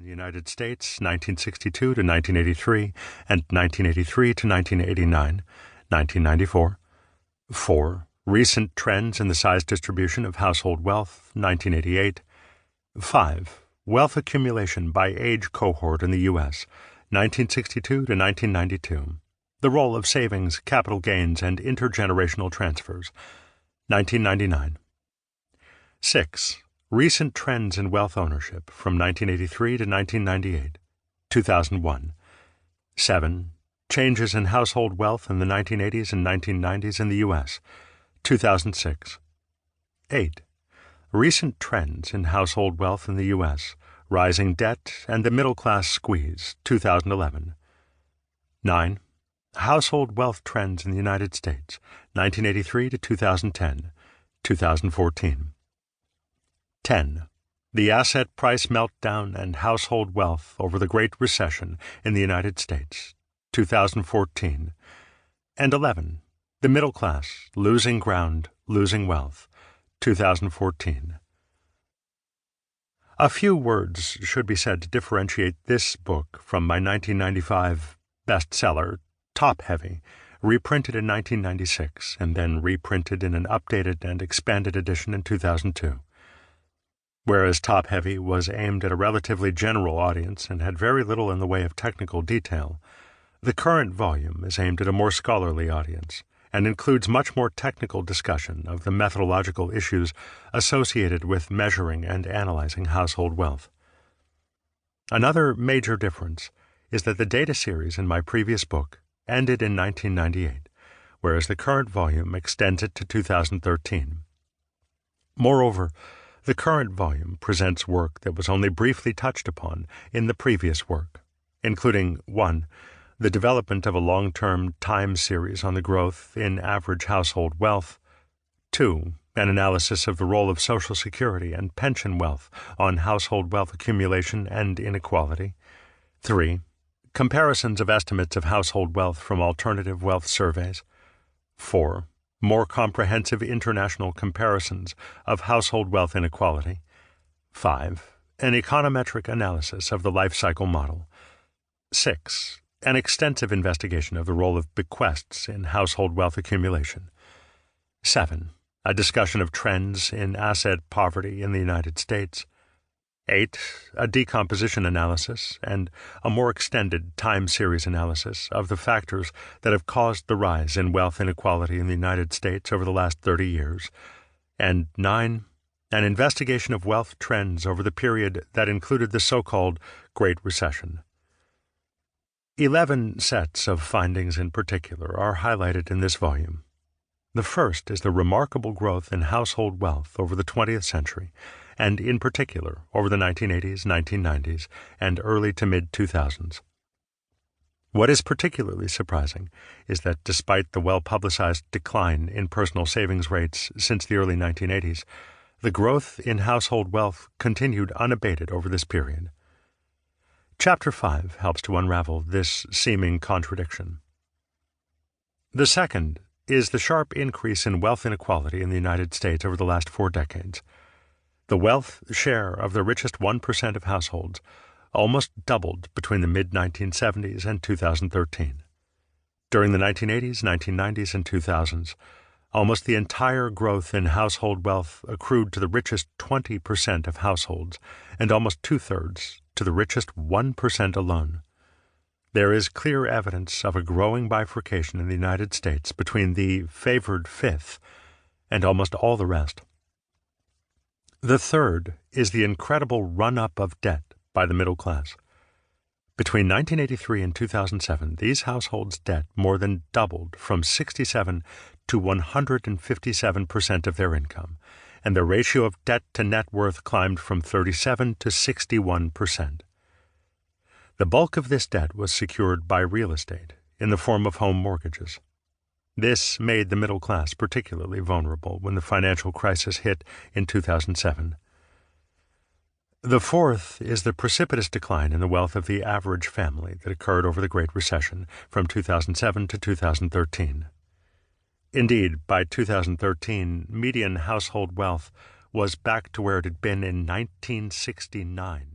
in the United States, 1962 to 1983, and 1983 to 1989, 1994. 4. Recent trends in the size distribution of household wealth, 1988. 5. Wealth accumulation by age cohort in the U.S., 1962 to 1992. The role of savings, capital gains, and intergenerational transfers, 1999. 6. Recent trends in wealth ownership from 1983 to 1998, 2001. 7. Changes in household wealth in the 1980s and 1990s in the U.S., 2006. 8. Recent trends in household wealth in the U.S., rising debt and the middle-class squeeze, 2011. 9. Household wealth trends in the United States, 1983 to 2010, 2014. 10. The asset price meltdown and household wealth over the Great Recession in the United States, 2014. And 11. The middle class, losing ground, losing wealth, 2014. A few words should be said to differentiate this book from my 1995 bestseller, Top Heavy, reprinted in 1996 and then reprinted in an updated and expanded edition in 2002. Whereas Top Heavy was aimed at a relatively general audience and had very little in the way of technical detail, the current volume is aimed at a more scholarly audience and includes much more technical discussion of the methodological issues associated with measuring and analyzing household wealth. Another major difference is that the data series in my previous book ended in 1998, whereas the current volume extends it to 2013. Moreover, the current volume presents work that was only briefly touched upon in the previous work, including 1. The development of a long-term time series on the growth in average household wealth, 2. An analysis of the role of Social Security and pension wealth on household wealth accumulation and inequality, 3. Comparisons of estimates of household wealth from alternative wealth surveys, 4. More comprehensive international comparisons of household wealth inequality, 5. An econometric analysis of the life cycle model, 6. An extensive investigation of the role of bequests in household wealth accumulation, 7. A discussion of trends in asset poverty in the United States, 8. A decomposition analysis and a more extended time series analysis of the factors that have caused the rise in wealth inequality in the United States over the last 30 years, and 9. An investigation of wealth trends over the period that included the so-called Great Recession. 11 sets of findings in particular are highlighted in this volume. The first is the remarkable growth in household wealth over the 20th century, and in particular over the 1980s, 1990s, and early to mid-2000s. What is particularly surprising is that despite the well-publicized decline in personal savings rates since the early 1980s, the growth in household wealth continued unabated over this period. Chapter 5 helps to unravel this seeming contradiction. The second is the sharp increase in wealth inequality in the United States over the last 4 decades. The wealth share of the richest 1% of households almost doubled between the mid-1970s and 2013. During the 1980s, 1990s, and 2000s, almost the entire growth in household wealth accrued to the richest 20% of households, and almost 2/3 to the richest 1% alone. There is clear evidence of a growing bifurcation in the United States between the favored fifth and almost all the rest. The third is the incredible run-up of debt by the middle class. Between 1983 and 2007, these households' debt more than doubled from 67 to 157% of their income, and the ratio of debt to net worth climbed from 37 to 61%. The bulk of this debt was secured by real estate in the form of home mortgages. This made the middle class particularly vulnerable when the financial crisis hit in 2007. The fourth is the precipitous decline in the wealth of the average family that occurred over the Great Recession from 2007 to 2013. Indeed, by 2013, median household wealth was back to where it had been in 1969.